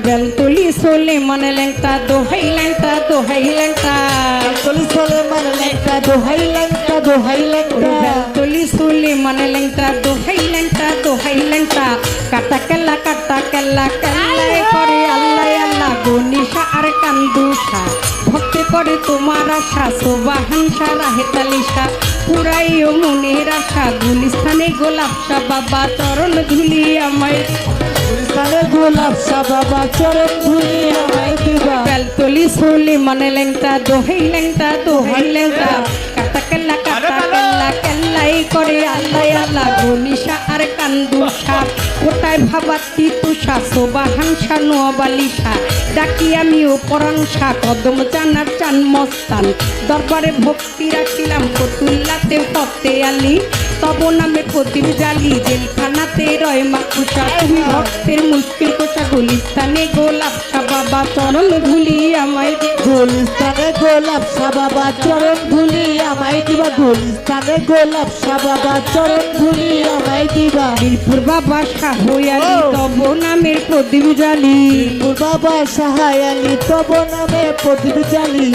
বেলতলি সোলে মানে ল্যাংটা দোহাই ল্যাংটা দোহাই ল্যাংটা বেলতলি সোলে মানে ল্যাংটা দোহাই ল্যাংটা দোহাই ল্যাংটা বেলতলি সোলে মানে ল্যাংটা দোহাই ল্যাংটা দোহাই ল্যাংটা কাটা কেল্লা কেল্লাই করে আল্লাহ আল্লাহ গনিশা আর কান্দুষা ভক্তি করে তোমার আশা সোবাহানসা রাহেতালিশা পুরাইও মনের আশা গুলিস্তানে গোলাপসা বাবা চরণ ধুলি আমায় গুলিস্তানে গোলাপসা বাবা চরণ ধুলি আমায় দিবা বেলতলি সোলে মানে ল্যাংটা দোহাই ল্যাংটা কাটা কেল্লা কেল্লাই করে আল্লাহ আল্লাহ গনিশা আর কান্দুষা ওটাই ভাবাতি তুষা সোবাহানসা নোয়াবালিশা ডাকি আমি পরাংসা কদম জানার চান মস্তান দরবারে ভক্তি রাখিলাম ফতুল্লাতে ফতে আলী তব নামে প্রদীপ জালি জেলখানাতে রয় মাকুসা তুমি ভক্তের মুশকিল কোষা গুলিস্তানে গোলাপসা বাবা চরণ ধুলি আমায় গুলিস্তানে গোলাপসা বাবা চরণ ধুলি আমায় দিবা গুলিস্তানে গোলাপসা বাবা চরণ ধুলি আমায় দিবা বীরপুর বাবা শাহয়ালি তব নামের প্রদীপ জালি বাবা সাহায়ালি তব নামে প্রদীপ জালি